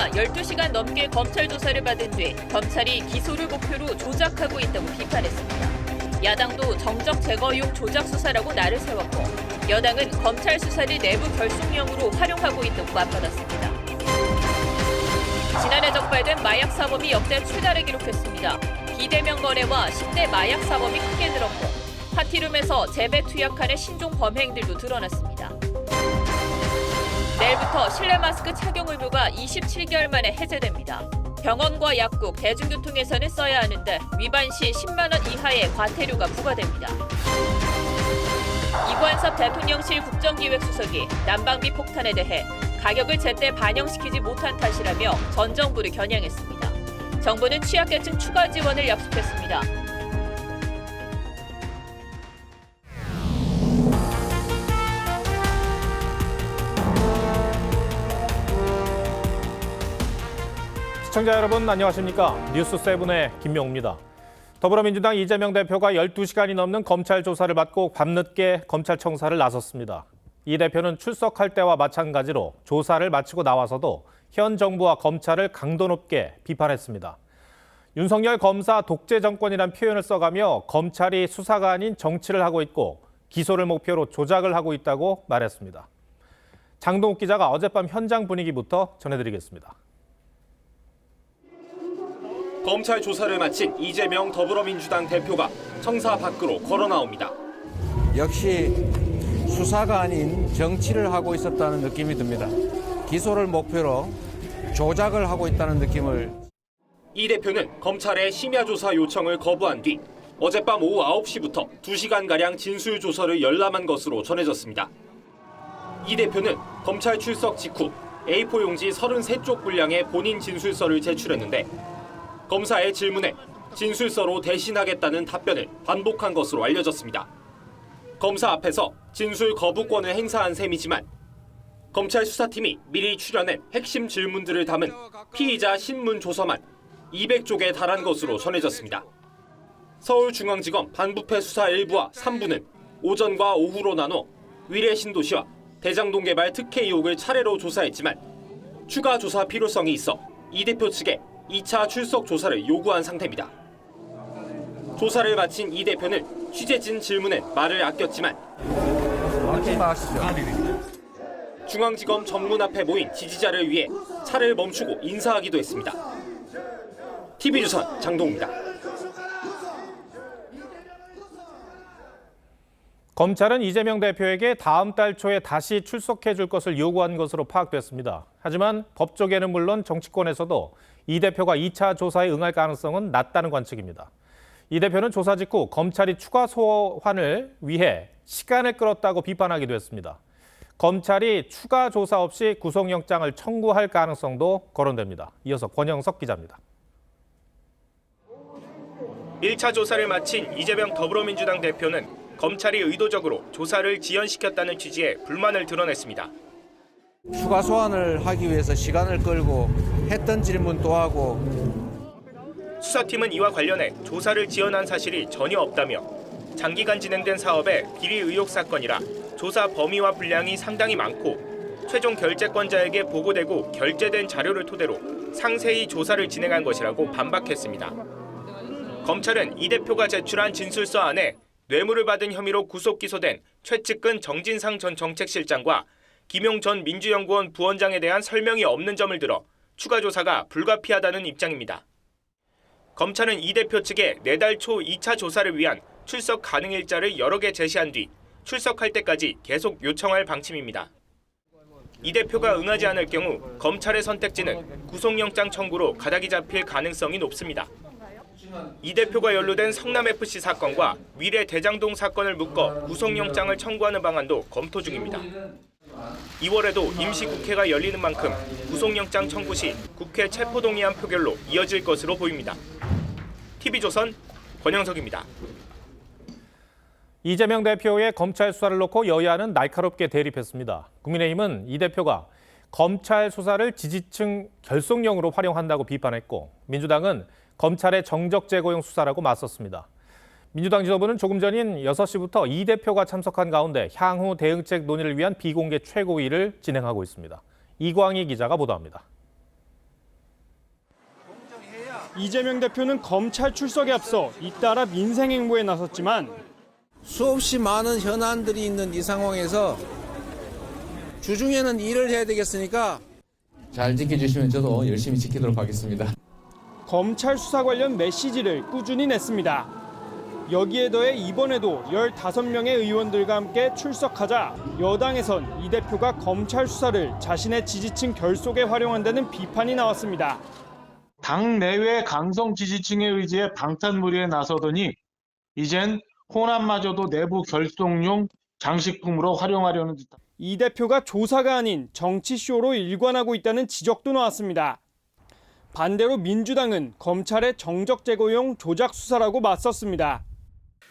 대표가 12시간 넘게 검찰 조사를 받은 뒤 검찰이 기소를 목표로 조작하고 있다고 비판했습니다. 야당도 정적 제거용 조작 수사라고 날을 세웠고 여당은 검찰 수사를 내부 결속용으로 활용하고 있다고 맞받았습니다. 지난해 적발된 마약 사범이 역대 최다를 기록했습니다. 비대면 거래와 10대 마약 사범이 크게 늘었고 파티룸에서 재배 투약한의 신종 범행들도 드러났습니다. 내일부터 실내 마스크 착용 의무가 27개월 만에 해제됩니다. 병원과 약국, 대중교통에서는 써야 하는데 위반 시 10만 원 이하의 과태료가 부과됩니다. 이관섭 대통령실 국정기획수석이 난방비 폭탄에 대해 가격을 제때 반영시키지 못한 탓이라며 전 정부를 겨냥했습니다. 정부는 취약계층 추가 지원을 약속했습니다. 시청자 여러분 안녕하십니까? 뉴스7의 김명우입니다. 더불어민주당 이재명 대표가 12시간이 넘는 검찰 조사를 받고 밤늦게 검찰청사를 나섰습니다. 이 대표는 출석할 때와 마찬가지로 조사를 마치고 나와서도 현 정부와 검찰을 강도 높게 비판했습니다. 윤석열 검사 독재 정권이란 표현을 써가며 검찰이 수사가 아닌 정치를 하고 있고 기소를 목표로 조작을 하고 있다고 말했습니다. 장동욱 기자가 어젯밤 현장 분위기부터 전해드리겠습니다. 검찰 조사를 마친 이재명 더불어민주당 대표가 청사 밖으로 걸어 나옵니다. 역시 수사가 아닌 정치를 하고 있었다는 느낌이 듭니다. 기소를 목표로 조작을 하고 있다는 느낌을. 이 대표는 검찰의 심야 조사 요청을 거부한 뒤 어젯밤 오후 9시부터 2시간가량 진술 조서를 열람한 것으로 전해졌습니다. 이 대표는 검찰 출석 직후 A4 용지 33쪽 분량의 본인 진술서를 제출했는데 검사의 질문에 진술서로 대신하겠다는 답변을 반복한 것으로 알려졌습니다. 검사 앞에서 진술 거부권을 행사한 셈이지만 검찰 수사팀이 미리 추려낸 핵심 질문들을 담은 피의자 신문 조서만 200쪽에 달한 것으로 전해졌습니다. 서울중앙지검 반부패 수사 1부와 3부는 오전과 오후로 나눠 위례신도시와 대장동 개발 특혜 의혹을 차례로 조사했지만 추가 조사 필요성이 있어 이 대표 측에 2차 출석 조사를 요구한 상태입니다. 조사를 마친 이 대표는 취재진 질문엔 말을 아꼈지만 중앙지검 정문 앞에 모인 지지자를 위해 차를 멈추고 인사하기도 했습니다. TV조선 장동우입니다. 검찰은 이재명 대표에게 다음 달 초에 다시 출석해 줄 것을 요구한 것으로 파악됐습니다. 하지만 법조계는 물론 정치권에서도 이 대표가 2차 조사에 응할 가능성은 낮다는 관측입니다. 이 대표는 조사 직후 검찰이 추가 소환을 위해 시간을 끌었다고 비판하기도 했습니다. 검찰이 추가 조사 없이 구속영장을 청구할 가능성도 거론됩니다. 이어서 권영석 기자입니다. 1차 조사를 마친 이재명 더불어민주당 대표는 검찰이 의도적으로 조사를 지연시켰다는 취지의 불만을 드러냈습니다. 추가 소환을 하기 위해서 시간을 끌고 했던 질문도 하고. 수사팀은 이와 관련해 조사를 지연한 사실이 전혀 없다며 장기간 진행된 사업의 비리 의혹 사건이라 조사 범위와 분량이 상당히 많고 최종 결재권자에게 보고되고 결재된 자료를 토대로 상세히 조사를 진행한 것이라고 반박했습니다. 검찰은 이 대표가 제출한 진술서 안에 뇌물을 받은 혐의로 구속 기소된 최측근 정진상 전 정책실장과 김용 전 민주연구원 부원장에 대한 설명이 없는 점을 들어 추가 조사가 불가피하다는 입장입니다. 검찰은 이 대표 측에 내달 초 2차 조사를 위한 출석 가능 일자를 여러 개 제시한 뒤 출석할 때까지 계속 요청할 방침입니다. 이 대표가 응하지 않을 경우 검찰의 선택지는 구속영장 청구로 가닥이 잡힐 가능성이 높습니다. 이 대표가 연루된 성남FC 사건과 위례 대장동 사건을 묶어 구속영장을 청구하는 방안도 검토 중입니다. 2월에도 임시국회가 열리는 만큼 구속영장 청구 시 국회 체포동의안 표결로 이어질 것으로 보입니다. TV조선 권영석입니다. 이재명 대표의 검찰 수사를 놓고 여야는 날카롭게 대립했습니다. 국민의힘은 이 대표가 검찰 수사를 지지층 결속용으로 활용한다고 비판했고 민주당은 검찰의 정적 제거용 수사라고 맞섰습니다. 민주당 지도부는 조금 전인 6시부터 이 대표가 참석한 가운데 향후 대응책 논의를 위한 비공개 최고위를 진행하고 있습니다. 이광희 기자가 보도합니다. 이재명 대표는 검찰 출석에 앞서 잇따라 민생 행보에 나섰지만 수없이 많은 현안들이 있는 이 상황에서 주중에는 일을 해야 되겠으니까 잘 지켜주시면 저도 열심히 지키도록 하겠습니다. 검찰 수사 관련 메시지를 꾸준히 냈습니다. 여기에 더해 이번에도 15명의 의원들과 함께 출석하자 여당에선 이 대표가 검찰 수사를 자신의 지지층 결속에 활용한다는 비판이 나왔습니다. 당 내외 강성 지지층의 의지에 방탄무리에 나서더니 이젠 호남마저도 내부 결속용 장식품으로 활용하려는 듯. 이 대표가 조사가 아닌 정치쇼로 일관하고 있다는 지적도 나왔습니다. 반대로 민주당은 검찰의 정적 제거용 조작 수사라고 맞섰습니다.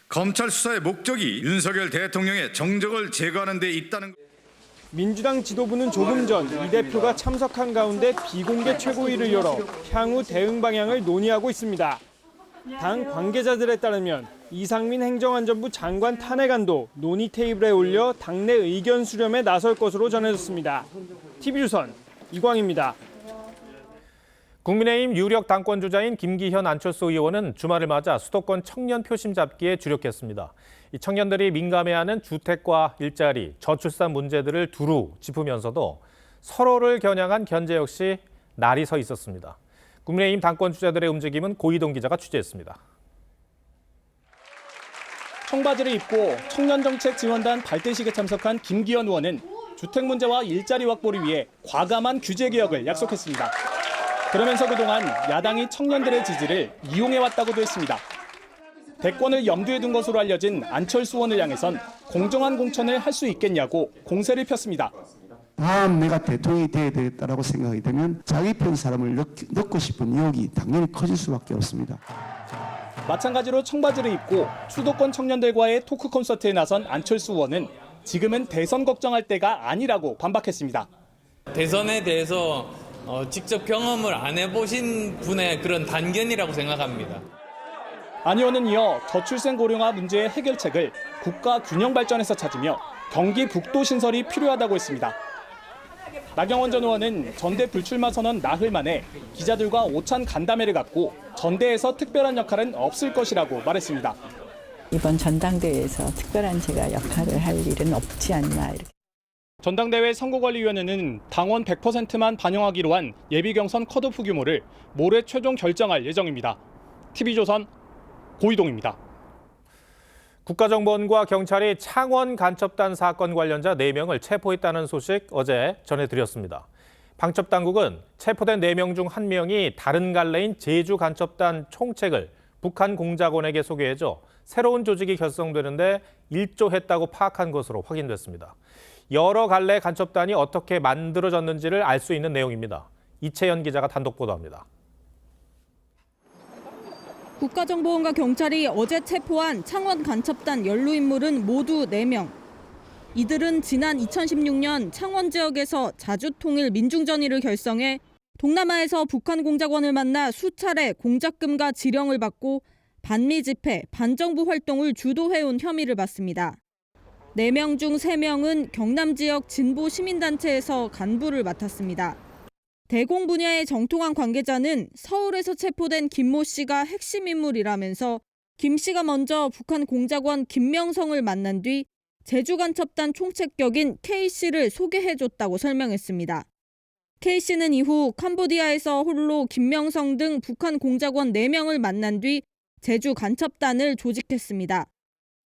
검찰 수사의 목적이 윤석열 대통령의 정적을 제거하는 데 있다는 민주당 지도부는 조금 전 이 대표가 참석한 가운데 비공개 최고위를 열어 향후 대응 방향을 논의하고 있습니다. 당 관계자들에 따르면 이상민 행정안전부 장관 탄핵안도 논의 테이블에 올려 당내 의견 수렴에 나설 것으로 전해졌습니다. TV조선 이광입니다. 국민의힘 유력 당권 주자인 김기현 안철수 의원은 주말을 맞아 수도권 청년 표심 잡기에 주력했습니다. 이 청년들이 민감해하는 주택과 일자리, 저출산 문제들을 두루 짚으면서도 서로를 겨냥한 견제 역시 날이 서 있었습니다. 국민의힘 당권 주자들의 움직임은 고이동 기자가 취재했습니다. 청바지를 입고 청년정책 지원단 발대식에 참석한 김기현 의원은 주택 문제와 일자리 확보를 위해 과감한 규제 개혁을 약속했습니다. 그러면서 그동안 야당이 청년들의 지지를 이용해왔다고도 했습니다. 대권을 염두에 둔 것으로 알려진 안철수 의원을 향해선 공정한 공천을 할 수 있겠냐고 공세를 폈습니다. 다음 내가 대통령이 돼야 되겠다라고 생각이 되면 자기 편 사람을 넣고 싶은 의욕이 당연히 커질 수밖에 없습니다. 마찬가지로 청바지를 입고 수도권 청년들과의 토크 콘서트에 나선 안철수 의원은 지금은 대선 걱정할 때가 아니라고 반박했습니다. 대선에 대해서 직접 경험을 안 해보신 분의 그런 단견이라고 생각합니다. 안 의원은 이어 저출생 고령화 문제의 해결책을 국가 균형 발전에서 찾으며 경기 북도 신설이 필요하다고 했습니다. 나경원 전 의원은 전대 불출마 선언 나흘 만에 기자들과 오찬 간담회를 갖고 전대에서 특별한 역할은 없을 것이라고 말했습니다. 이번 전당대회에서 특별한 제가 역할을 할 일은 없지 않나 이렇게. 전당대회 선거관리위원회는 당원 100%만 반영하기로 한 예비경선 컷오프 규모를 모레 최종 결정할 예정입니다. TV조선 고이동입니다. 국가정보원과 경찰이 창원 간첩단 사건 관련자 4명을 체포했다는 소식 어제 전해드렸습니다. 방첩당국은 체포된 4명 중 1명이 다른 갈래인 제주 간첩단 총책을 북한 공작원에게 소개해줘 새로운 조직이 결성되는데 일조했다고 파악한 것으로 확인됐습니다. 여러 갈래 간첩단이 어떻게 만들어졌는지를 알 수 있는 내용입니다. 이채연 기자가 단독 보도합니다. 국가정보원과 경찰이 어제 체포한 창원 간첩단 연루 인물은 모두 4명. 이들은 지난 2016년 창원 지역에서 자주통일 민중전의를 결성해 동남아에서 북한 공작원을 만나 수차례 공작금과 지령을 받고 반미 집회, 반정부 활동을 주도해온 혐의를 받습니다. 4명 중 3명은 경남 지역 진보 시민단체에서 간부를 맡았습니다. 대공 분야의 정통한 관계자는 서울에서 체포된 김모 씨가 핵심 인물이라면서 김 씨가 먼저 북한 공작원 김명성을 만난 뒤 제주 간첩단 총책격인 K 씨를 소개해줬다고 설명했습니다. K 씨는 이후 캄보디아에서 홀로 김명성 등 북한 공작원 4명을 만난 뒤 제주 간첩단을 조직했습니다.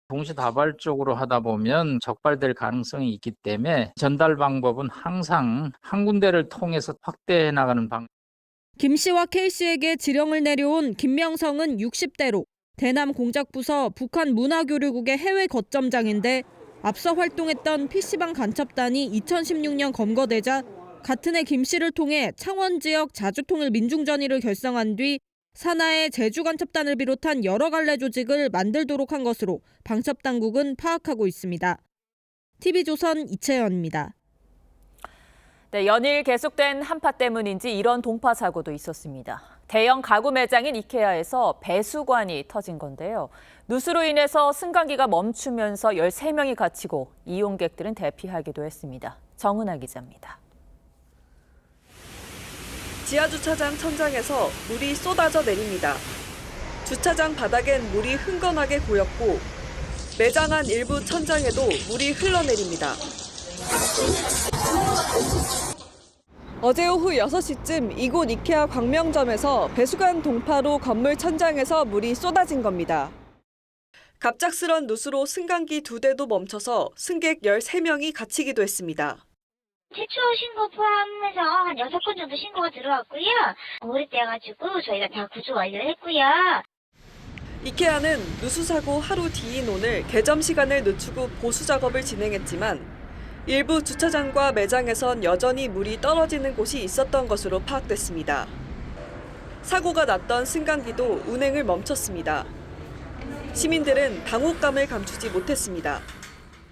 동시다발적으로 하다 보면 적발될 가능성이 있기 때문에 전달 방법은 항상 한 군데를 통해서 확대해 나가는 방법. 김 씨와 K 씨에게 지령을 내려온 김명성은 60대로 대남 공작부서 북한 문화교류국의 해외 거점장인데 앞서 활동했던 PC방 간첩단이 2016년 검거되자 같은 해 김 씨를 통해 창원 지역 자주통일 민중전의를 결성한 뒤 산하의 제주 간첩단을 비롯한 여러 갈래 조직을 만들도록 한 것으로 방첩당국은 파악하고 있습니다. TV조선 이채연입니다. 네, 연일 계속된 한파 때문인지 이런 동파 사고도 있었습니다. 대형 가구 매장인 이케아에서 배수관이 터진 건데요. 누수로 인해서 승강기가 멈추면서 13명이 갇히고 이용객들은 대피하기도 했습니다. 정은아 기자입니다. 지하주차장 천장에서 물이 쏟아져 내립니다. 주차장 바닥엔 물이 흥건하게 고였고 매장 안 일부 천장에도 물이 흘러내립니다. 어제 오후 6시쯤 이곳 이케아 광명점에서 배수관 동파로 건물 천장에서 물이 쏟아진 겁니다. 갑작스런 누수로 승강기 2대도 멈춰서 승객 13명이 갇히기도 했습니다. 최초 신고 포함해서 한 6건 정도 신고가 들어왔고요. 오래돼가지고 저희가 다 구조 완료를 했고요. 이케아는 누수 사고 하루 뒤인 오늘 개점 시간을 늦추고 보수 작업을 진행했지만 일부 주차장과 매장에선 여전히 물이 떨어지는 곳이 있었던 것으로 파악됐습니다. 사고가 났던 승강기도 운행을 멈췄습니다. 시민들은 당혹감을 감추지 못했습니다.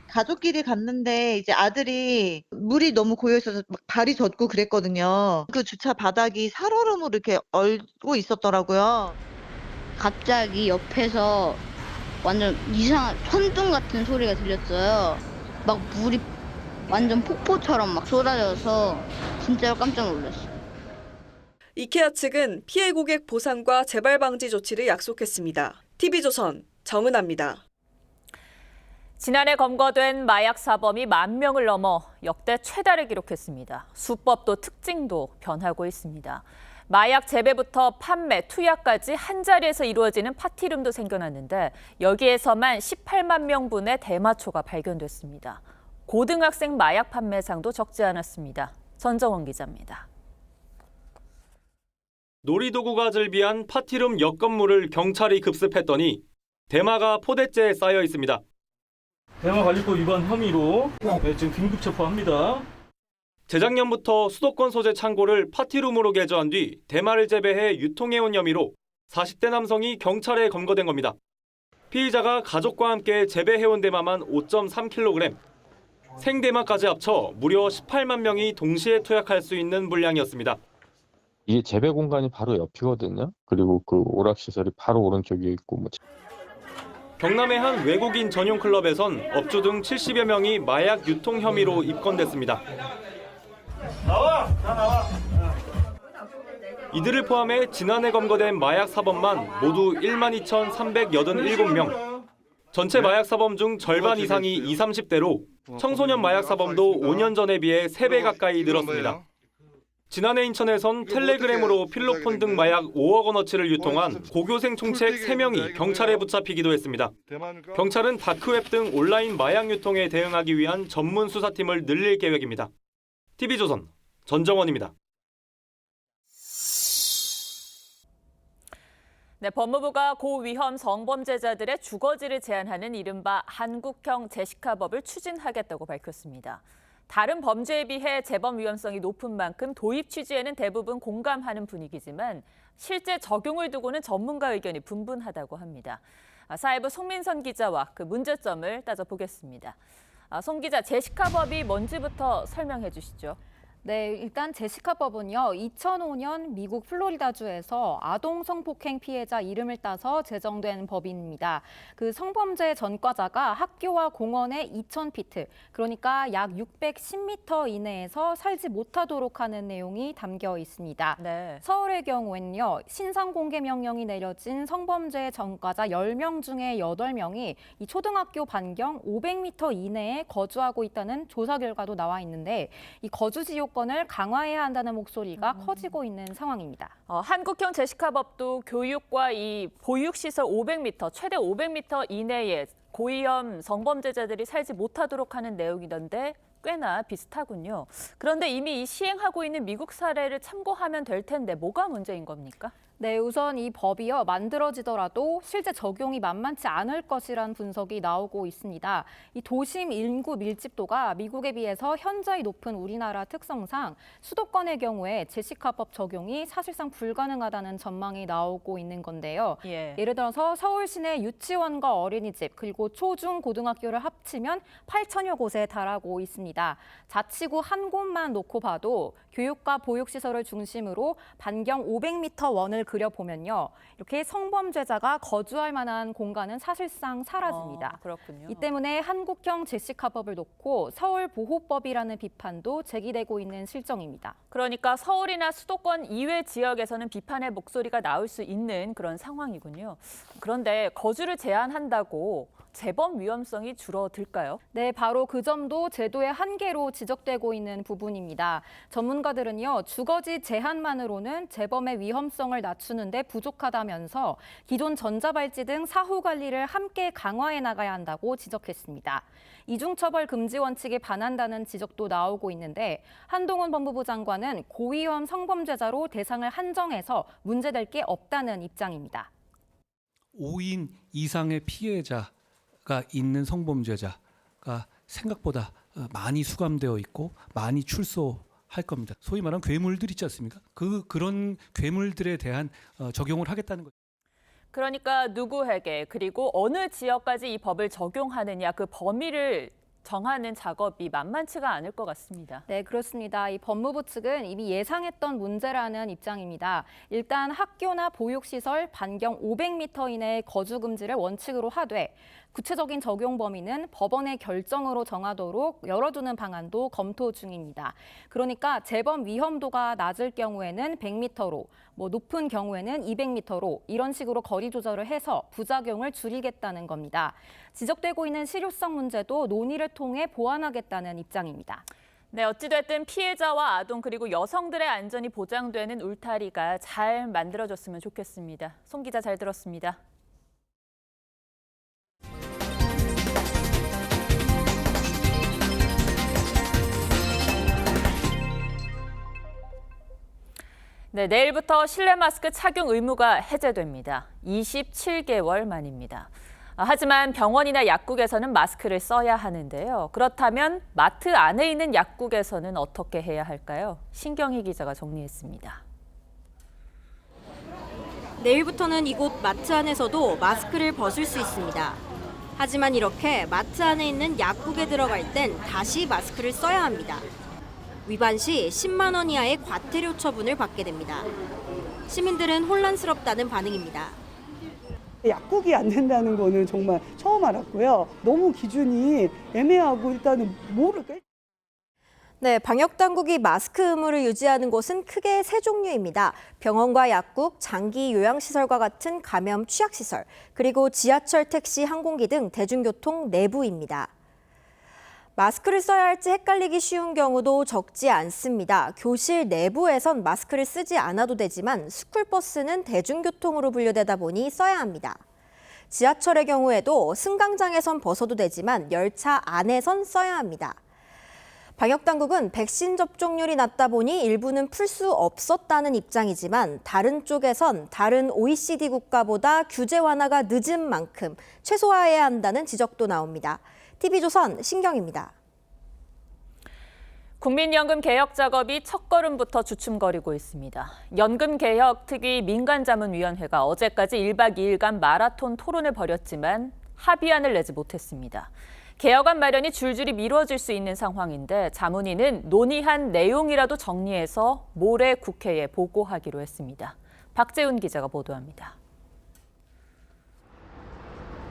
가족끼리 갔는데 이제 아들이 물이 너무 고여 있어서 막 발이 젖고 그랬거든요. 그 주차 바닥이 살얼음으로 이렇게 얼고 있었더라고요. 갑자기 옆에서 완전 이상한 천둥 같은 소리가 들렸어요. 막 물이 완전 폭포처럼 막 쏟아져서 진짜로 깜짝 놀랐어요. 이케아 측은 피해 고객 보상과 재발 방지 조치를 약속했습니다. TV조선 정은아입니다. 지난해 검거된 마약 사범이 10,000명을 넘어 역대 최다를 기록했습니다. 수법도 특징도 변하고 있습니다. 마약 재배부터 판매, 투약까지 한자리에서 이루어지는 파티룸도 생겨났는데 여기에서만 18만 명분의 대마초가 발견됐습니다. 고등학생 마약 판매상도 적지 않았습니다. 전정원 기자입니다. 놀이도구가 즐비한 파티룸 옆 건물을 경찰이 급습했더니 대마가 포대째에 쌓여 있습니다. 대마 관리법 위반 혐의로 지금 긴급 체포합니다. 재작년부터 수도권 소재 창고를 파티룸으로 개조한 뒤 대마를 재배해 유통해온 혐의로 40대 남성이 경찰에 검거된 겁니다. 피의자가 가족과 함께 재배해온 대마만 5.3kg, 생대마까지 합쳐 무려 18만 명이 동시에 투약할 수 있는 물량이었습니다. 이게 재배 공간이 바로 옆이거든요. 그리고 그 오락시설이 바로 오른쪽에 있고 경남의 한 외국인 전용 클럽에선 업주 등 70여 명이 마약 유통 혐의로 입건됐습니다. 나와! 이들을 포함해 지난해 검거된 마약 사범만 모두 12,387명. 전체 마약 사범 중 절반 이상이 20, 30대로 청소년 마약 사범도 5년 전에 비해 3배 가까이 늘었습니다. 지난해 인천에선 텔레그램으로 필로폰 등 마약 5억 원어치를 유통한 고교생 총책 3명이 경찰에 붙잡히기도 했습니다. 경찰은 다크웹 등 온라인 마약 유통에 대응하기 위한 전문 수사팀을 늘릴 계획입니다. TV조선 전정원입니다. 네, 법무부가 고위험 성범죄자들의 주거지를 제한하는 이른바 한국형 제시카법을 추진하겠다고 밝혔습니다. 다른 범죄에 비해 재범 위험성이 높은 만큼 도입 취지에는 대부분 공감하는 분위기지만 실제 적용을 두고는 전문가 의견이 분분하다고 합니다. 사회부 송민선 기자와 그 문제점을 따져보겠습니다. 송 기자, 제시카법이 뭔지부터 설명해 주시죠. 네, 일단 제시카법은요, 2005년 미국 플로리다주에서 아동 성폭행 피해자 이름을 따서 제정된 법입니다. 그 성범죄 전과자가 학교와 공원의 2,000피트, 그러니까 약 610m 이내에서 살지 못하도록 하는 내용이 담겨 있습니다. 네. 서울의 경우에는요, 신상 공개 명령이 내려진 성범죄 전과자 10명 중에 8명이 이 초등학교 반경 500m 이내에 거주하고 있다는 조사 결과도 나와 있는데 이 거주 지역 권을 강화해야 한다는 목소리가 커지고 있는 상황입니다. 한국형 제시카법도 교육과 이 보육시설 500m, 최대 500m 이내에 고위험 성범죄자들이 살지 못하도록 하는 내용이던데 꽤나 비슷하군요. 그런데 이미 시행하고 있는 미국 사례를 참고하면 될 텐데 뭐가 문제인 겁니까? 네, 우선 이 법이요, 만들어지더라도 실제 적용이 만만치 않을 것이란 분석이 나오고 있습니다. 이 도심 인구 밀집도가 미국에 비해서 현저히 높은 우리나라 특성상 수도권의 경우에 제시카법 적용이 사실상 불가능하다는 전망이 나오고 있는 건데요. 예를 들어서 서울 시내 유치원과 어린이집 그리고 초중 고등학교를 합치면 8천여 곳에 달하고 있습니다. 자치구 한 곳만 놓고 봐도 교육과 보육시설을 중심으로 반경 500m 원을 그려보면요. 이렇게 성범죄자가 거주할 만한 공간은 사실상 사라집니다. 그렇군요. 이 때문에 한국형 제시카법을 놓고 서울보호법이라는 비판도 제기되고 있는 실정입니다. 그러니까 서울이나 수도권 이외 지역에서는 비판의 목소리가 나올 수 있는 그런 상황이군요. 그런데 거주를 제한한다고 재범 위험성이 줄어들까요? 네, 바로 그 점도 제도의 한계로 지적되고 있는 부분입니다. 전문가들은요, 주거지 제한만으로는 재범의 위험성을 낮추는데 부족하다면서 기존 전자발찌 등 사후 관리를 함께 강화해 나가야 한다고 지적했습니다. 이중처벌 금지 원칙에 반한다는 지적도 나오고 있는데 한동훈 법무부 장관은 고위험 성범죄자로 대상을 한정해서 문제될 게 없다는 입장입니다. 5인 이상의 피해자가 있는 성범죄자가 생각보다 많이 수감되어 있고 많이 출소할 겁니다. 소위 말하는 괴물들 있지 않습니까? 그런 괴물들에 대한 적용을 하겠다는 거죠. 그러니까 누구에게 그리고 어느 지역까지 이 법을 적용하느냐 그 범위를 정하는 작업이 만만치가 않을 것 같습니다. 네, 그렇습니다. 이 법무부 측은 이미 예상했던 문제라는 입장입니다. 일단 학교나 보육시설 반경 500m 이내의 거주 금지를 원칙으로 하되 구체적인 적용 범위는 법원의 결정으로 정하도록 열어두는 방안도 검토 중입니다. 그러니까 재범 위험도가 낮을 경우에는 100m로, 높은 경우에는 200m로 이런 식으로 거리 조절을 해서 부작용을 줄이겠다는 겁니다. 지적되고 있는 실효성 문제도 논의를 통해 보완하겠다는 입장입니다. 네, 어찌됐든 피해자와 아동 그리고 여성들의 안전이 보장되는 울타리가 잘 만들어졌으면 좋겠습니다. 송 기자 잘 들었습니다. 네, 내일부터 실내 마스크 착용 의무가 해제됩니다. 27개월 만입니다. 하지만 병원이나 약국에서는 마스크를 써야 하는데요. 그렇다면 마트 안에 있는 약국에서는 어떻게 해야 할까요? 신경희 기자가 정리했습니다. 내일부터는 이곳 마트 안에서도 마스크를 벗을 수 있습니다. 하지만 이렇게 마트 안에 있는 약국에 들어갈 땐 다시 마스크를 써야 합니다. 위반 시 10만 원 이하의 과태료 처분을 받게 됩니다. 시민들은 혼란스럽다는 반응입니다. 약국이 안 된다는 거는 정말 처음 알았고요. 너무 기준이 애매하고 일단은 모를까? 네, 방역당국이 마스크 의무를 유지하는 곳은 크게 세 종류입니다. 병원과 약국, 장기 요양시설과 같은 감염 취약시설, 그리고 지하철, 택시, 항공기 등 대중교통 내부입니다. 마스크를 써야 할지 헷갈리기 쉬운 경우도 적지 않습니다. 교실 내부에선 마스크를 쓰지 않아도 되지만 스쿨버스는 대중교통으로 분류되다 보니 써야 합니다. 지하철의 경우에도 승강장에선 벗어도 되지만 열차 안에선 써야 합니다. 방역당국은 백신 접종률이 낮다 보니 일부는 풀 수 없었다는 입장이지만 다른 쪽에선 다른 OECD 국가보다 규제 완화가 늦은 만큼 최소화해야 한다는 지적도 나옵니다. TV조선 신경입니다. 국민연금 개혁 작업이 첫걸음부터 주춤거리고 있습니다. 연금개혁특위 민간자문위원회가 어제까지 1박 2일간 마라톤 토론을 벌였지만 합의안을 내지 못했습니다. 개혁안 마련이 줄줄이 미뤄질 수 있는 상황인데 자문위는 논의한 내용이라도 정리해서 모레 국회에 보고하기로 했습니다. 박재훈 기자가 보도합니다.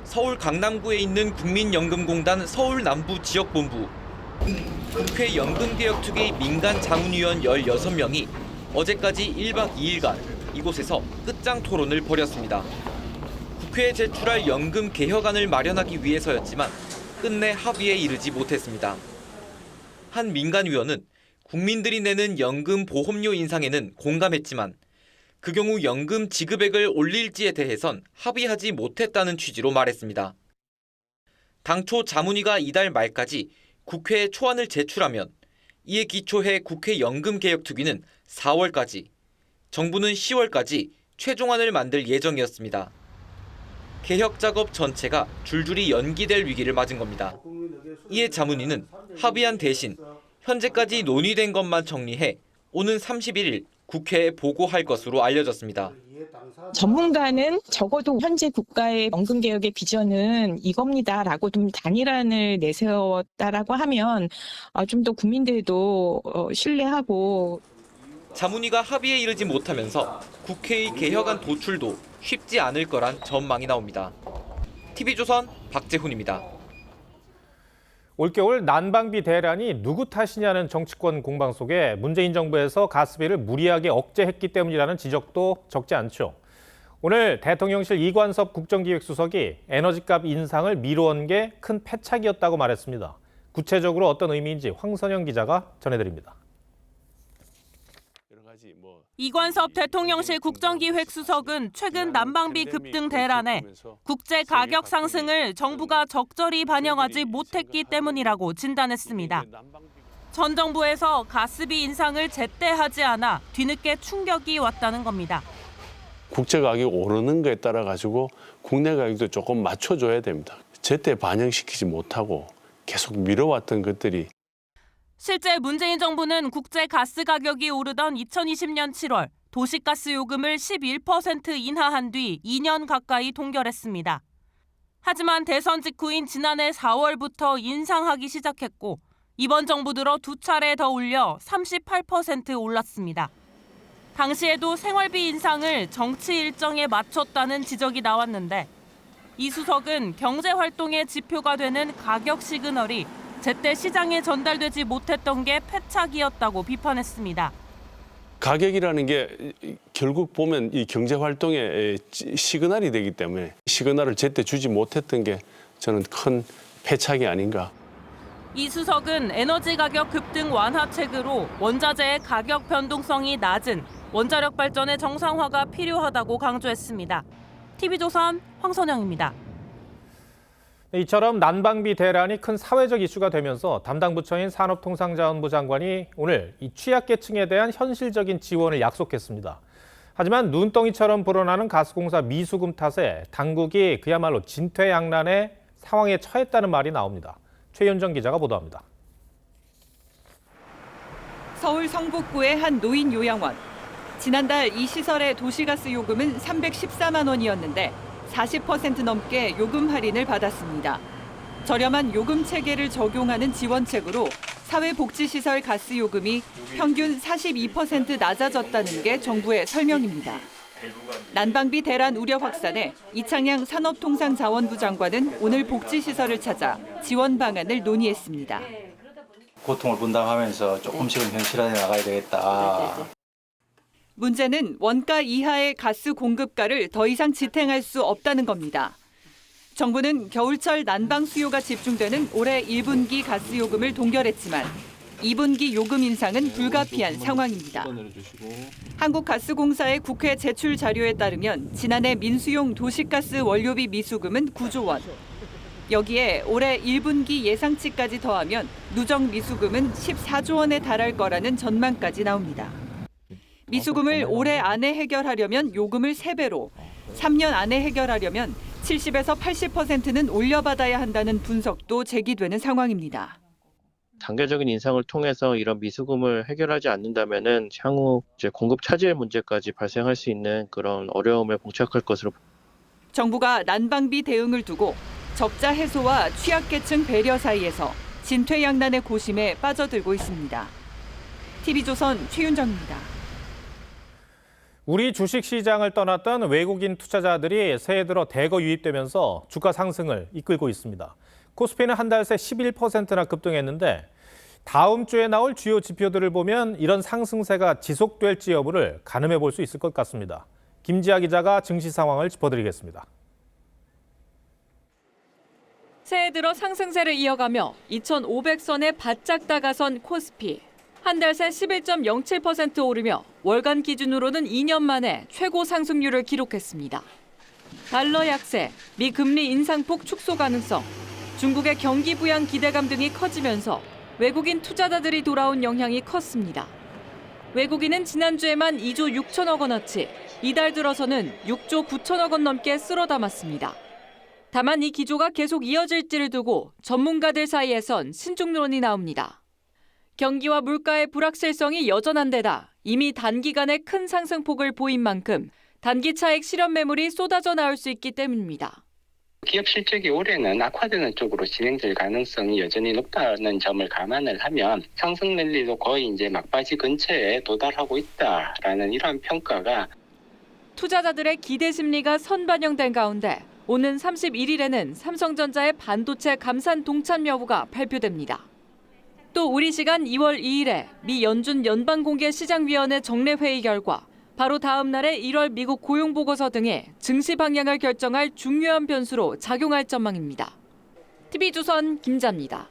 서울 강남구에 있는 국민연금공단 서울 남부 지역본부. 국회 연금개혁특위 민간자문위원 16명이 어제까지 1박 2일간 이곳에서 끝장 토론을 벌였습니다. 국회에 제출할 연금 개혁안을 마련하기 위해서였지만 끝내 합의에 이르지 못했습니다. 한 민간위원은 국민들이 내는 연금 보험료 인상에는 공감했지만 그 경우 연금 지급액을 올릴지에 대해선 합의하지 못했다는 취지로 말했습니다. 당초 자문위가 이달 말까지 국회에 초안을 제출하면 이에 기초해 국회 연금개혁특위는 4월까지, 정부는 10월까지 최종안을 만들 예정이었습니다. 개혁 작업 전체가 줄줄이 연기될 위기를 맞은 겁니다. 이에 자문위는 합의안 대신 현재까지 논의된 것만 정리해 오는 31일 국회에 보고할 것으로 알려졌습니다. 전문가는 적어도 현재 국가의 연금개혁의 비전은 이겁니다라고 좀 단일안을 내세웠다라고 하면 좀 더 국민들도 신뢰하고 자문위가 합의에 이르지 못하면서 국회의 개혁안 도출도 쉽지 않을 거란 전망이 나옵니다. TV조선 박재훈입니다. 올겨울 난방비 대란이 누구 탓이냐는 정치권 공방 속에 문재인 정부에서 가스비를 무리하게 억제했기 때문이라는 지적도 적지 않죠. 오늘 대통령실 이관섭 국정기획수석이 에너지값 인상을 미뤄온 게 큰 패착이었다고 말했습니다. 구체적으로 어떤 의미인지 황선영 기자가 전해드립니다. 이관섭 대통령실 국정기획수석은 최근 난방비 급등 대란에 국제 가격 상승을 정부가 적절히 반영하지 못했기 때문이라고 진단했습니다. 전 정부에서 가스비 인상을 제때 하지 않아 뒤늦게 충격이 왔다는 겁니다. 국제 가격이 오르는 거에 따라 가지고 국내 가격도 조금 맞춰줘야 됩니다. 제때 반영시키지 못하고 계속 미뤄왔던 것들이 실제 문재인 정부는 국제 가스 가격이 오르던 2020년 7월 도시가스 요금을 11% 인하한 뒤 2년 가까이 동결했습니다. 하지만 대선 직후인 지난해 4월부터 인상하기 시작했고 이번 정부 들어 2차례 더 올려 38% 올랐습니다. 당시에도 생활비 인상을 정치 일정에 맞췄다는 지적이 나왔는데 이 수석은 경제활동의 지표가 되는 가격 시그널이 제때 시장에 전달되지 못했던 게 패착이었다고 비판했습니다. 가격이라는 게 결국 보면 이 경제활동의 시그널이 되기 때문에 시그널을 제때 주지 못했던 게 저는 큰 패착이 아닌가. 이 수석은 에너지 가격 급등 완화책으로 원자재의 가격 변동성이 낮은 원자력 발전의 정상화가 필요하다고 강조했습니다. TV조선 황선영입니다. 이처럼 난방비 대란이 큰 사회적 이슈가 되면서 담당 부처인 산업통상자원부 장관이 오늘 이 취약계층에 대한 현실적인 지원을 약속했습니다. 하지만 눈덩이처럼 불어나는 가스공사 미수금 탓에 당국이 그야말로 진퇴양난의 상황에 처했다는 말이 나옵니다. 최윤정 기자가 보도합니다. 서울 성북구의 한 노인 요양원. 지난달 이 시설의 도시가스 요금은 314만 원이었는데 40% 넘게 요금 할인을 받았습니다. 저렴한 요금 체계를 적용하는 지원책으로 사회복지시설 가스 요금이 평균 42% 낮아졌다는 게 정부의 설명입니다. 난방비 대란 우려 확산에 이창양 산업통상자원부 장관은 오늘 복지시설을 찾아 지원 방안을 논의했습니다. 고통을 분담하면서 조금씩은 현실화해 나가야 되겠다. 문제는 원가 이하의 가스 공급가를 더 이상 지탱할 수 없다는 겁니다. 정부는 겨울철 난방 수요가 집중되는 올해 1분기 가스 요금을 동결했지만 2분기 요금 인상은 불가피한 상황입니다. 한국가스공사의 국회 제출 자료에 따르면 지난해 민수용 도시가스 원료비 미수금은 9조 원. 여기에 올해 1분기 예상치까지 더하면 누적 미수금은 14조 원에 달할 거라는 전망까지 나옵니다. 미수금을 올해 안에 해결하려면 요금을 3배로, 3년 안에 해결하려면 70에서 80%는 올려받아야 한다는 분석도 제기되는 상황입니다. 단계적인 인상을 통해서 이런 미수금을 해결하지 않는다면은 향후 이제 공급 차질 문제까지 발생할 수 있는 그런 어려움에 봉착할 것으로. 정부가 난방비 대응을 두고 적자 해소와 취약계층 배려 사이에서 진퇴양난의 고심에 빠져들고 있습니다. TV조선 최윤정입니다. 우리 주식시장을 떠났던 외국인 투자자들이 새해 들어 대거 유입되면서 주가 상승을 이끌고 있습니다. 코스피는 한 달 새 11%나 급등했는데 다음 주에 나올 주요 지표들을 보면 이런 상승세가 지속될지 여부를 가늠해 볼 수 있을 것 같습니다. 김지아 기자가 증시 상황을 짚어드리겠습니다. 새해 들어 상승세를 이어가며 2,500선에 바짝 다가선 코스피. 한 달 새 11.07% 오르며 월간 기준으로는 2년 만에 최고 상승률을 기록했습니다. 달러 약세, 미 금리 인상폭 축소 가능성, 중국의 경기 부양 기대감 등이 커지면서 외국인 투자자들이 돌아온 영향이 컸습니다. 외국인은 지난주에만 2조 6천억 원어치, 이달 들어서는 6조 9천억 원 넘게 쓸어 담았습니다. 다만 이 기조가 계속 이어질지를 두고 전문가들 사이에선 신중론이 나옵니다. 경기와 물가의 불확실성이 여전한 데다 이미 단기간에 큰 상승폭을 보인 만큼 단기 차익 실현 매물이 쏟아져 나올 수 있기 때문입니다. 기업 실적이 올해는 악화되는 쪽으로 진행될 가능성이 여전히 높다는 점을 감안을 하면 상승 랠리도 거의 이제 막바지 근처에 도달하고 있다라는 이러한 평가가 투자자들의 기대 심리가 선반영된 가운데 오는 31일에는 삼성전자의 반도체 감산 동참 여부가 발표됩니다. 또 우리 시간 2월 2일에 미 연준 연방공개시장위원회 정례회의 결과 바로 다음 날에 1월 미국 고용보고서 등의 증시 방향을 결정할 중요한 변수로 작용할 전망입니다. TV조선 김자입니다.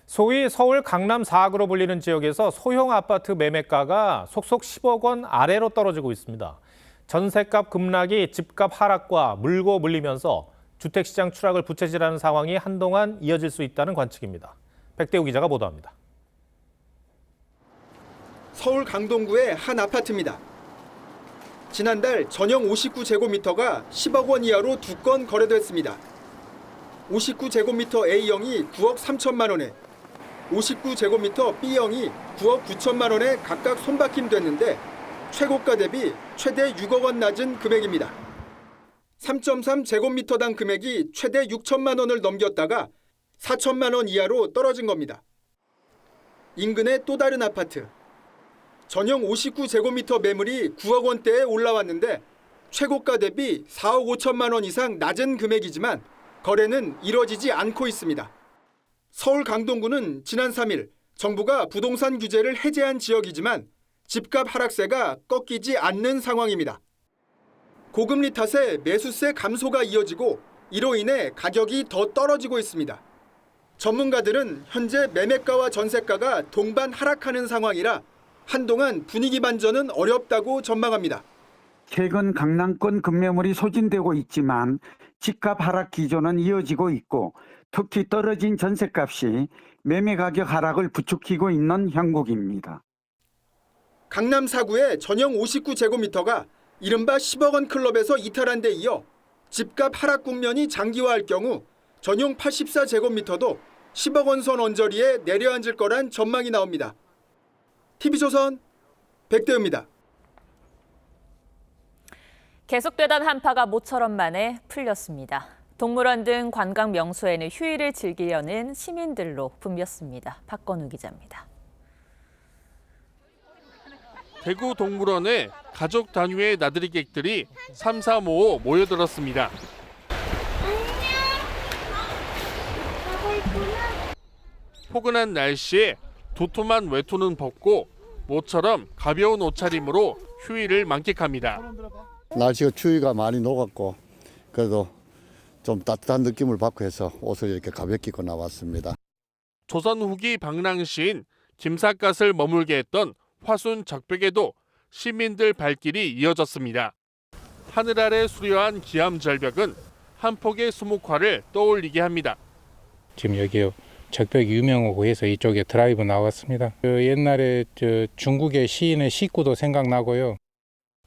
소위 서울 강남 4구로 불리는 지역에서 소형 아파트 매매가가 속속 10억 원 아래로 떨어지고 있습니다. 전셋값 급락이 집값 하락과 물고 물리면서 주택시장 추락을 부채질하는 상황이 한동안 이어질 수 있다는 관측입니다. 백대우 기자가 보도합니다. 서울 강동구의 한 아파트입니다. 지난달 전용 59제곱미터가 10억 원 이하로 2건 거래됐습니다. 59제곱미터 A형이 9억 3천만 원에 59제곱미터 B형이 9억 9천만 원에 각각 손바뀜됐는데 최고가 대비 최대 6억 원 낮은 금액입니다. 3.3제곱미터당 금액이 최대 6천만 원을 넘겼다가 4천만 원 이하로 떨어진 겁니다. 인근의 또 다른 아파트. 전용 59제곱미터 매물이 9억 원대에 올라왔는데 최고가 대비 4억 5천만 원 이상 낮은 금액이지만 거래는 이뤄지지 않고 있습니다. 서울 강동구는 지난 3일 정부가 부동산 규제를 해제한 지역이지만 집값 하락세가 꺾이지 않는 상황입니다. 고금리 탓에 매수세 감소가 이어지고 이로 인해 가격이 더 떨어지고 있습니다. 전문가들은 현재 매매가와 전세가가 동반 하락하는 상황이라 한동안 분위기 반전은 어렵다고 전망합니다. 최근 강남권 급매물이 소진되고 있지만 집값 하락 기조는 이어지고 있고 특히 떨어진 전세값이 매매 가격 하락을 부추기고 있는 형국입니다. 강남 4구의 전용 59제곱미터가 이른바 10억 원 클럽에서 이탈한 데 이어 집값 하락 국면이 장기화할 경우 전용 84제곱미터도 10억 원 선 언저리에 내려앉을 거란 전망이 나옵니다. TV조선 백대우입니다. 계속되던 한파가 모처럼 만에 풀렸습니다. 동물원 등 관광 명소에는 휴일을 즐기려는 시민들로 붐볐습니다. 박건우 기자입니다. 대구 동물원에 가족 단위의 나들이객들이 삼삼오오 모여들었습니다. 포근한 날씨에 도톰한 외투는 벗고 모처럼 가벼운 옷차림으로 휴일을 만끽합니다. 날씨가 추위가 많이 녹았고 그래도 좀 따뜻한 느낌을 받고 해서 옷을 이렇게 가볍게 입고 나왔습니다. 조선 후기 방랑시인 김삿갓을 머물게 했던 화순 적벽에도 시민들 발길이 이어졌습니다. 하늘 아래 수려한 기암 절벽은 한 폭의 수묵화를 떠올리게 합니다. 지금 여기 적벽이 유명하고 해서 이쪽에 드라이브 나왔습니다. 옛날에 중국의 시인의 시구도 생각나고요.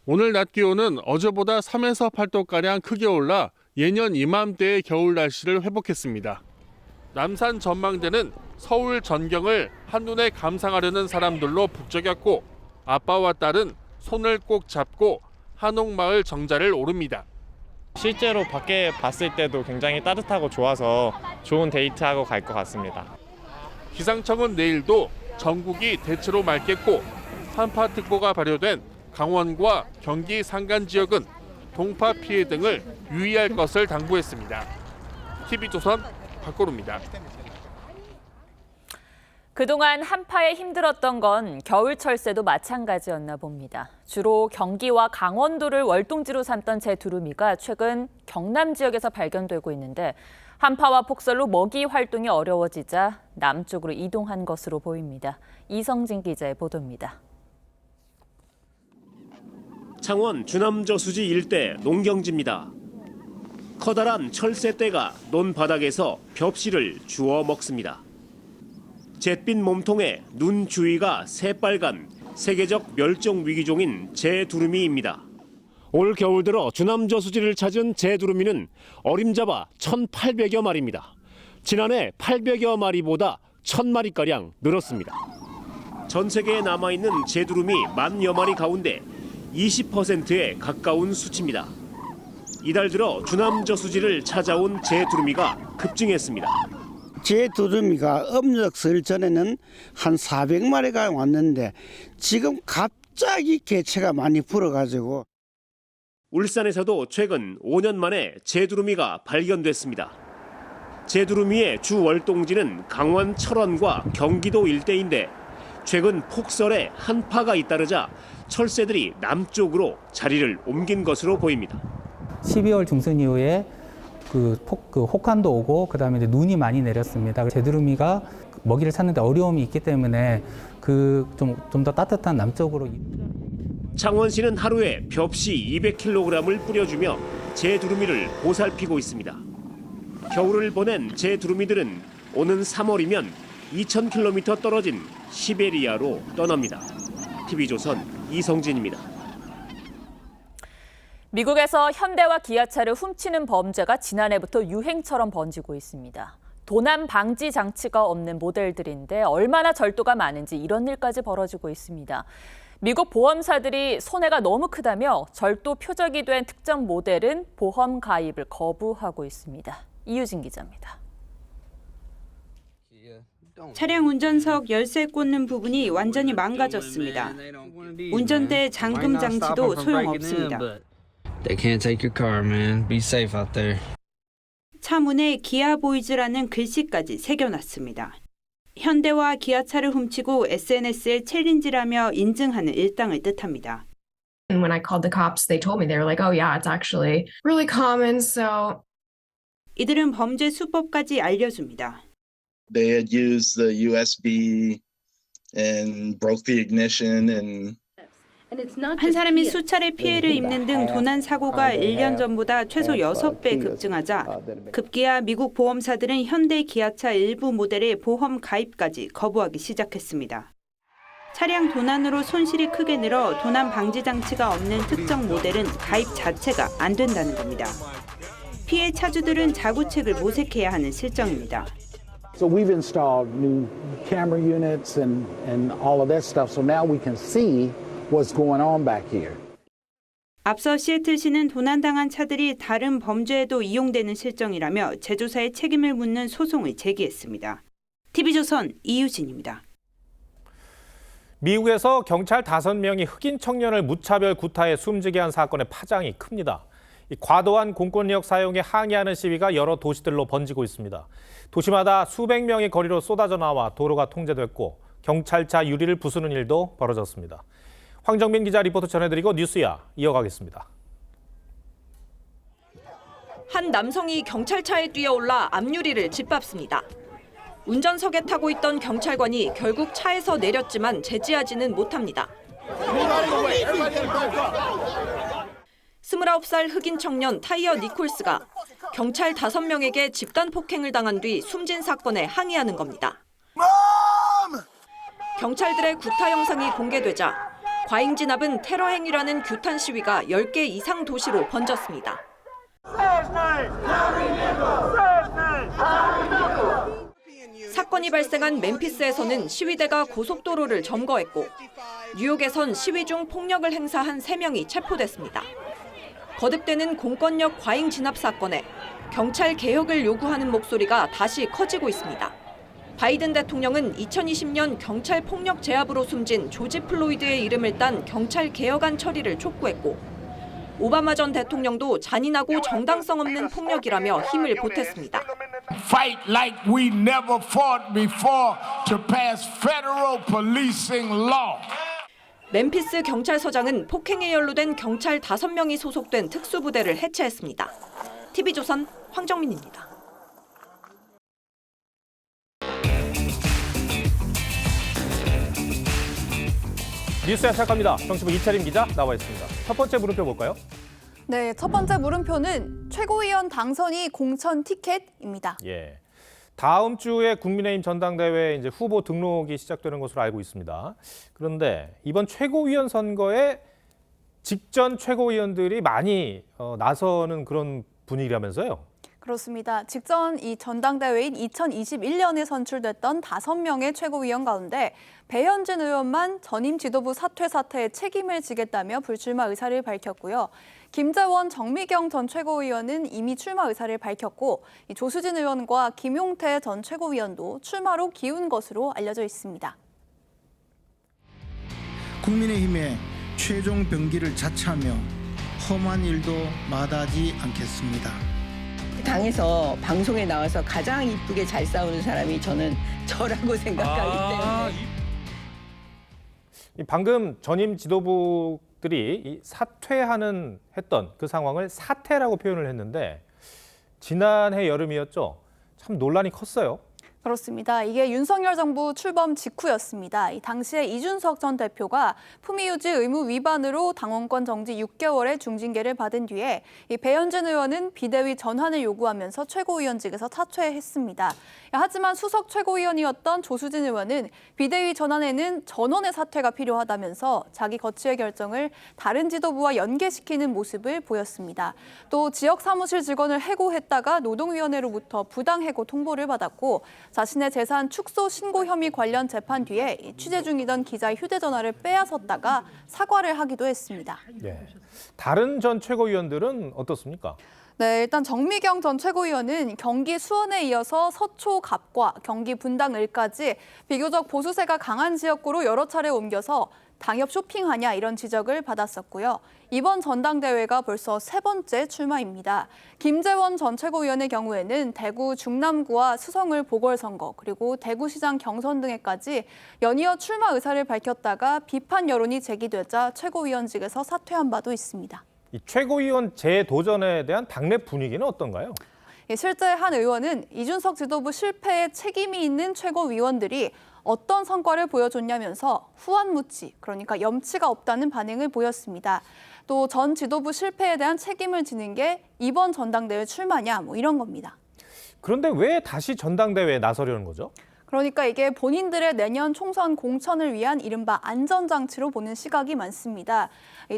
오늘 낮 기온은 어제보다 3에서 8도가량 크게 올라 예년 이맘때의 겨울 날씨를 회복했습니다. 남산 전망대는 서울 전경을 한눈에 감상하려는 사람들로 북적였고 아빠와 딸은 손을 꼭 잡고 한옥마을 정자를 오릅니다. 실제로 밖에 봤을 때도 굉장히 따뜻하고 좋아서 좋은 데이트하고 갈 것 같습니다. 기상청은 내일도 전국이 대체로 맑겠고 한파특보가 발효된 강원과 경기 산간 지역은 동파 피해 등을 유의할 것을 당부했습니다. TV조선 박고루입니다. 그동안 한파에 힘들었던 건 겨울철새도 마찬가지였나 봅니다. 주로 경기와 강원도를 월동지로 삼던 제두루미가 최근 경남 지역에서 발견되고 있는데 한파와 폭설로 먹이 활동이 어려워지자 남쪽으로 이동한 것으로 보입니다. 이성진 기자의 보도입니다. 창원 주남저수지 일대 농경지입니다. 커다란 철새떼가 논바닥에서 벽실을 주워 먹습니다. 잿빛 몸통에 눈 주위가 새빨간 세계적 멸종 위기종인 제두루미입니다. 올 겨울 들어 주남저수지를 찾은 제두루미는 어림잡아 1,800여 마리입니다. 지난해 800여 마리보다 1,000마리가량 늘었습니다. 전 세계에 남아있는 제두루미 10,000여 마리 가운데 20%에 가까운 수치입니다. 이달 들어 주남 저수지를 찾아온 재두루미가 급증했습니다. 재두루미가 음력설 전에는 한 400마리가 왔는데 지금 갑자기 개체가 많이 불어가지고 울산에서도 최근 5년 만에 재두루미가 발견됐습니다. 재두루미의 주 월동지는 강원 철원과 경기도 일대인데 최근 폭설에 한파가 잇따르자 철새들이 남쪽으로 자리를 옮긴 것으로 보입니다. 12월 중순 이후에 혹한도 오고 그다음에 이제 눈이 많이 내렸습니다. 재두루미가 먹이를 찾는데 어려움이 있기 때문에 좀 더 따뜻한 남쪽으로. 창원시는 하루에 벽시 200kg을 뿌려주며 재두루미를 보살피고 있습니다. 겨울을 보낸 재두루미들은 오는 3월이면 2,000km 떨어진 시베리아로 떠납니다. TV조선 이성진입니다. 미국에서 현대와 기아차를 훔치는 범죄가 지난해부터 유행처럼 번지고 있습니다. 도난 방지 장치가 없는 모델들인데 얼마나 절도가 많은지 이런 일까지 벌어지고 있습니다. 미국 보험사들이 손해가 너무 크다며 절도 표적이 된 특정 모델은 보험 가입을 거부하고 있습니다. 이유진 기자입니다. 차량 운전석 열쇠 꽂는 부분이 완전히 망가졌습니다. 운전대 잠금 장치도 소용없습니다. They can't take your car, man. Be safe out there. 차 문에 기아 보이즈라는 글씨까지 새겨놨습니다. 현대와 기아차를 훔치고 SNS에 챌린지라며 인증하는 일당을 뜻합니다. And when I called the cops, they told me they were like, "Oh yeah, it's actually really common." So 이들은 범죄 수법까지 알려줍니다. They had used the USB and broke the ignition and 한 사람이 수차례 피해를 입는 등 도난 사고가 1년 전보다 최소 6배 급증하자 급기야 미국 보험사들은 현대 기아차 일부 모델의 보험 가입까지 거부하기 시작했습니다. 차량 도난으로 손실이 크게 늘어 도난 방지 장치가 없는 특정 모델은 가입 자체가 안 된다는 겁니다. 피해 차주들은 자구책을 모색해야 하는 실정입니다. So we've installed new camera units and all of that stuff. So now we can see what's going on back here. 앞서 시애틀시는 도난당한 차들이 다른 범죄에도 이용되는 실정이라며 제조사의 책임을 묻는 소송을 제기했습니다. TV조선 이유진입니다. 미국에서 경찰 5명이 흑인 청년을 무차별 구타해 숨지게 한 사건의 파장이 큽니다. 과도한 공권력 사용에 항의하는 시위가 여러 도시들로 번지고 있습니다. 도시마다 수백 명이 거리로 쏟아져 나와 도로가 통제됐고 경찰차 유리를 부수는 일도 벌어졌습니다. 황정민 기자 리포트 전해드리고 뉴스야 이어가겠습니다. 한 남성이 경찰차에 뛰어올라 앞유리를 짓밟습니다. 운전석에 타고 있던 경찰관이 결국 차에서 내렸지만 제지하지는 못합니다. 29살 흑인 청년 타이어 니콜스가 경찰 5명에게 집단 폭행을 당한 뒤 숨진 사건에 항의하는 겁니다. 경찰들의 구타 영상이 공개되자 과잉 진압은 테러 행위라는 규탄 시위가 10개 이상 도시로 번졌습니다. 사건이 발생한 멤피스에서는 시위대가 고속도로를 점거했고 뉴욕에선 시위 중 폭력을 행사한 3명이 체포됐습니다. 거듭되는 공권력 과잉 진압 사건에 경찰 개혁을 요구하는 목소리가 다시 커지고 있습니다. 바이든 대통령은 2020년 경찰 폭력 제압으로 숨진 조지 플로이드의 이름을 딴 경찰 개혁안 처리를 촉구했고 오바마 전 대통령도 잔인하고 정당성 없는 폭력이라며 힘을 보탰습니다. Fight like we never fought before to pass federal policing law. 멤피스 경찰서장은 폭행에 연루된 경찰 5명이 소속된 특수부대를 해체했습니다. TV조선 황정민입니다. 뉴스에 시작합니다. 정치부 이채림 기자 나와 있습니다. 첫 번째 물음표 볼까요? 네, 첫 번째 물음표는 최고위원 당선이 공천 티켓입니다. 예. 다음 주에 국민의힘 전당대회 이제 후보 등록이 시작되는 것으로 알고 있습니다. 그런데 이번 최고위원 선거에 직전 최고위원들이 많이 나서는 그런 분위기라면서요? 그렇습니다. 직전 이 전당대회인 2021년에 선출됐던 5명의 최고위원 가운데 배현진 의원만 전임 지도부 사퇴에 책임을 지겠다며 불출마 의사를 밝혔고요. 김재원, 정미경 전 최고위원은 이미 출마 의사를 밝혔고 조수진 의원과 김용태 전 최고위원도 출마로 기운 것으로 알려져 있습니다. 국민의힘의 최종 병기를 자처하며 험한 일도 마다하지 않겠습니다. 당에서 방송에 나와서 가장 이쁘게 잘 싸우는 사람이 저는 저라고 생각하기 때문에. 방금 전임 지도부들이 했던 그 상황을 사태라고 표현을 했는데 지난해 여름이었죠. 참 논란이 컸어요. 그렇습니다. 이게 윤석열 정부 출범 직후였습니다. 이 당시에 이준석 전 대표가 품위유지 의무 위반으로 당원권 정지 6개월의 중징계를 받은 뒤에 이 배현진 의원은 비대위 전환을 요구하면서 최고위원직에서 사퇴했습니다. 하지만 수석 최고위원이었던 조수진 의원은 비대위 전환에는 전원의 사퇴가 필요하다면서 자기 거취의 결정을 다른 지도부와 연계시키는 모습을 보였습니다. 또 지역 사무실 직원을 해고했다가 노동위원회로부터 부당해고 통보를 받았고 자신의 재산 축소 신고 혐의 관련 재판 뒤에 취재 중이던 기자의 휴대전화를 빼앗았다가 사과를 하기도 했습니다. 네. 다른 전 최고위원들은 어떻습니까? 네, 일단 정미경 전 최고위원은 경기 수원에 이어서 서초 갑과 경기 분당 을까지 비교적 보수세가 강한 지역구로 여러 차례 옮겨서 당협 쇼핑하냐 이런 지적을 받았었고요. 이번 전당대회가 벌써 3번째 출마입니다. 김재원 전 최고위원의 경우에는 대구 중남구와 수성을 보궐선거 그리고 대구시장 경선 등에까지 연이어 출마 의사를 밝혔다가 비판 여론이 제기되자 최고위원직에서 사퇴한 바도 있습니다. 이 최고위원 재도전에 대한 당내 분위기는 어떤가요? 실제 한 의원은 이준석 지도부 실패에 책임이 있는 최고위원들이 어떤 성과를 보여줬냐면서 후한무치, 그러니까 염치가 없다는 반응을 보였습니다. 또 전 지도부 실패에 대한 책임을 지는 게 이번 전당대회 출마냐 이런 겁니다. 그런데 왜 다시 전당대회에 나서려는 거죠? 그러니까 이게 본인들의 내년 총선 공천을 위한 이른바 안전장치로 보는 시각이 많습니다.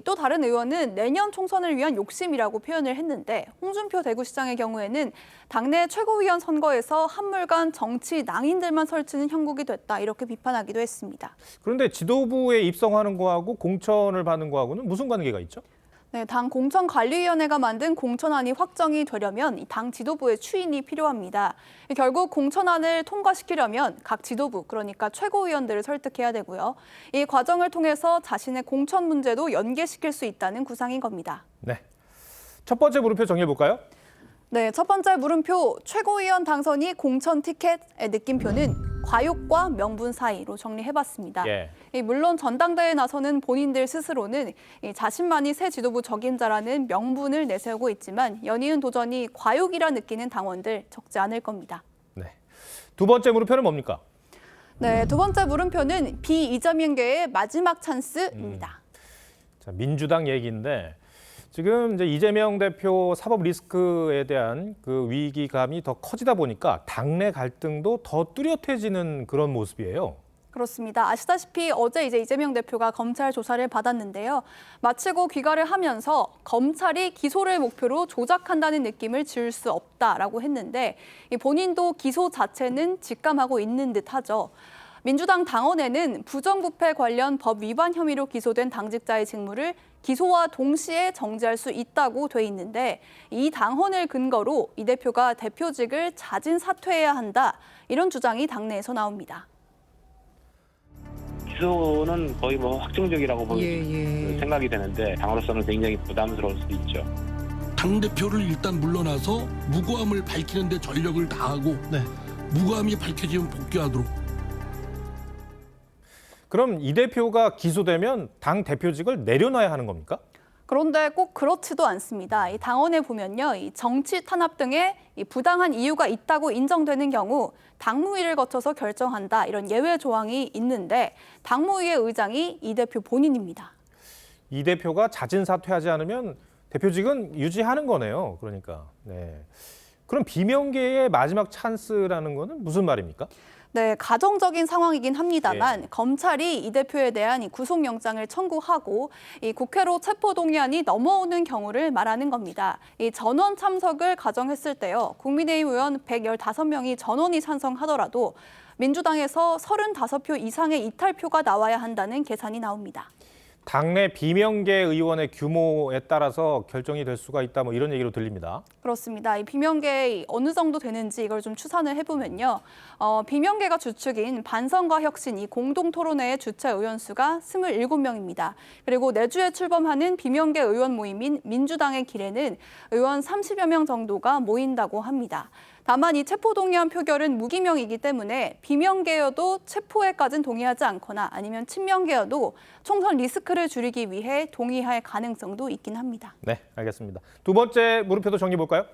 또 다른 의원은 내년 총선을 위한 욕심이라고 표현을 했는데 홍준표 대구시장의 경우에는 당내 최고위원 선거에서 한물간 정치 낭인들만 설치는 형국이 됐다 이렇게 비판하기도 했습니다. 그런데 지도부에 입성하는 거하고 공천을 받는 거하고는 무슨 관계가 있죠? 네, 당 공천관리위원회가 만든 공천안이 확정이 되려면 당 지도부의 추인이 필요합니다. 결국 공천안을 통과시키려면 각 지도부, 그러니까 최고위원들을 설득해야 되고요. 이 과정을 통해서 자신의 공천 문제도 연계시킬 수 있다는 구상인 겁니다. 네, 첫 번째 물음표 정해볼까요? 네, 첫 번째 물음표 최고위원 당선이 공천 티켓의 느낌표는 과욕과 명분 사이로 정리해봤습니다. 예. 물론 전당대회에 나서는 본인들 스스로는 자신만이 새 지도부 적임자라는 명분을 내세우고 있지만 연이은 도전이 과욕이라 느끼는 당원들 적지 않을 겁니다. 네, 두 번째 물음표는 뭡니까? 네, 두 번째 물음표는 비이재명계의 마지막 찬스입니다. 자, 민주당 얘기인데 지금 이제 이재명 대표 사법 리스크에 대한 그 위기감이 더 커지다 보니까 당내 갈등도 더 뚜렷해지는 그런 모습이에요. 그렇습니다. 아시다시피 어제 이재명 대표가 검찰 조사를 받았는데요. 마치고 귀가를 하면서 검찰이 기소를 목표로 조작한다는 느낌을 지울 수 없다라고 했는데 본인도 기소 자체는 직감하고 있는 듯하죠. 민주당 당원에는 부정부패 관련 법 위반 혐의로 기소된 당직자의 직무를 기소와 동시에 정지할 수 있다고 돼 있는데 이 당헌을 근거로 이 대표가 대표직을 자진 사퇴해야 한다. 이런 주장이 당내에서 나옵니다. 기소는 거의 확정적이라고 생각이 되는데 당으로서는 굉장히 부담스러울 수도 있죠. 당대표를 일단 물러나서 무고함을 밝히는 데 전력을 다하고 무고함이 밝혀지면 복귀하도록. 그럼 이 대표가 기소되면 당 대표직을 내려놔야 하는 겁니까? 그런데 꼭 그렇지도 않습니다. 이 당원에 보면요, 이 정치 탄압 등의 이 부당한 이유가 있다고 인정되는 경우 당무위를 거쳐서 결정한다 이런 예외 조항이 있는데 당무위의 의장이 이 대표 본인입니다. 이 대표가 자진 사퇴하지 않으면 대표직은 유지하는 거네요. 그러니까. 네. 그럼 비명계의 마지막 찬스라는 거는 무슨 말입니까? 네, 가정적인 상황이긴 합니다만 검찰이 이 대표에 대한 이 구속영장을 청구하고 이 국회로 체포동의안이 넘어오는 경우를 말하는 겁니다. 이 전원 참석을 가정했을 때요. 국민의힘 의원 115명이 전원이 찬성하더라도 민주당에서 35표 이상의 이탈표가 나와야 한다는 계산이 나옵니다. 당내 비명계 의원의 규모에 따라서 결정이 될 수가 있다, 뭐 이런 얘기로 들립니다. 그렇습니다. 이 비명계 어느 정도 되는지 이걸 좀 추산을 해보면요. 비명계가 주축인 반성과 혁신 이 공동토론회의 주최 의원 수가 27명입니다. 그리고 내주에 출범하는 비명계 의원 모임인 민주당의 길에는 의원 30여 명 정도가 모인다고 합니다. 다만 이 체포동의안 표결은 무기명이기 때문에 비명계여도 체포에까지는 동의하지 않거나 아니면 친명계여도 총선 리스크를 줄이기 위해 동의할 가능성도 있긴 합니다. 네, 알겠습니다. 두 번째 물음표도 정리해 볼까요?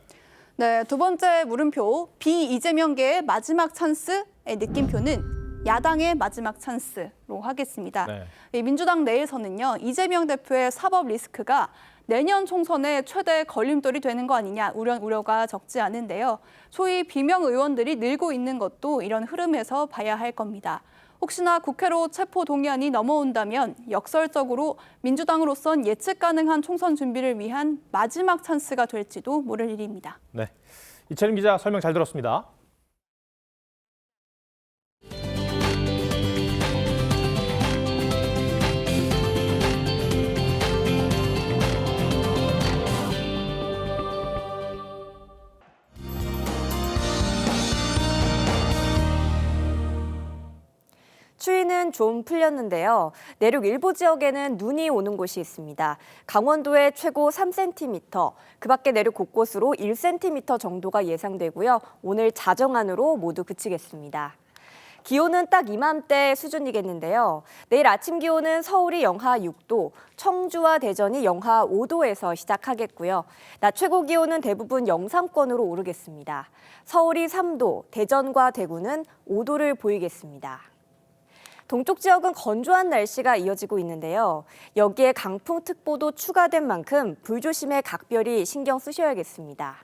네, 두 번째 물음표 비이재명계의 마지막 찬스의 느낌표는 야당의 마지막 찬스로 하겠습니다. 네. 민주당 내에서는요, 이재명 대표의 사법 리스크가 내년 총선에 최대 걸림돌이 되는 거 아니냐 우려가 적지 않은데요. 소위 비명 의원들이 늘고 있는 것도 이런 흐름에서 봐야 할 겁니다. 혹시나 국회로 체포 동의안이 넘어온다면 역설적으로 민주당으로선 예측 가능한 총선 준비를 위한 마지막 찬스가 될지도 모를 일입니다. 네, 이채림 기자 설명 잘 들었습니다. 추위는 좀 풀렸는데요. 내륙 일부 지역에는 눈이 오는 곳이 있습니다. 강원도에 최고 3cm, 그 밖에 내륙 곳곳으로 1cm 정도가 예상되고요. 오늘 자정안으로 모두 그치겠습니다. 기온은 딱 이맘때 수준이겠는데요. 내일 아침 기온은 서울이 영하 6도, 청주와 대전이 영하 5도에서 시작하겠고요. 낮 최고 기온은 대부분 영상권으로 오르겠습니다. 서울이 3도, 대전과 대구는 5도를 보이겠습니다. 동쪽 지역은 건조한 날씨가 이어지고 있는데요. 여기에 강풍특보도 추가된 만큼 불조심에 각별히 신경 쓰셔야겠습니다.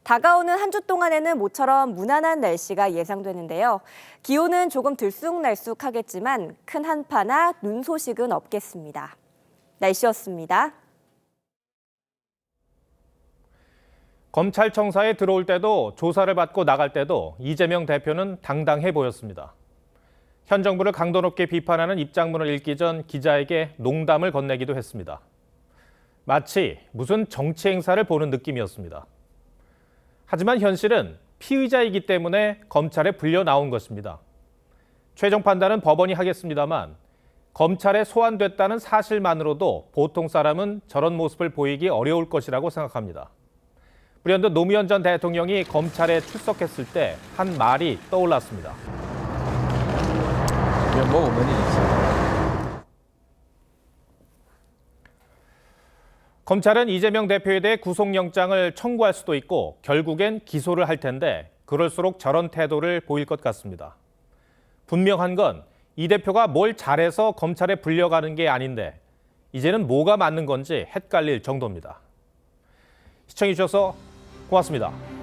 다가오는 한 주 동안에는 모처럼 무난한 날씨가 예상되는데요. 기온은 조금 들쑥날쑥하겠지만 큰 한파나 눈 소식은 없겠습니다. 날씨였습니다. 검찰청사에 들어올 때도 조사를 받고 나갈 때도 이재명 대표는 당당해 보였습니다. 현 정부를 강도 높게 비판하는 입장문을 읽기 전 기자에게 농담을 건네기도 했습니다. 마치 무슨 정치 행사를 보는 느낌이었습니다. 하지만 현실은 피의자이기 때문에 검찰에 불려 나온 것입니다. 최종 판단은 법원이 하겠습니다만 검찰에 소환됐다는 사실만으로도 보통 사람은 저런 모습을 보이기 어려울 것이라고 생각합니다. 불현듯 노무현 전 대통령이 검찰에 출석했을 때 한 말이 떠올랐습니다. 검찰은 이재명 대표에 대해 구속영장을 청구할 수도 있고 결국엔 기소를 할 텐데 그럴수록 저런 태도를 보일 것 같습니다. 분명한 건 이 대표가 뭘 잘해서 검찰에 불려가는 게 아닌데 이제는 뭐가 맞는 건지 헷갈릴 정도입니다. 시청해주셔서 고맙습니다.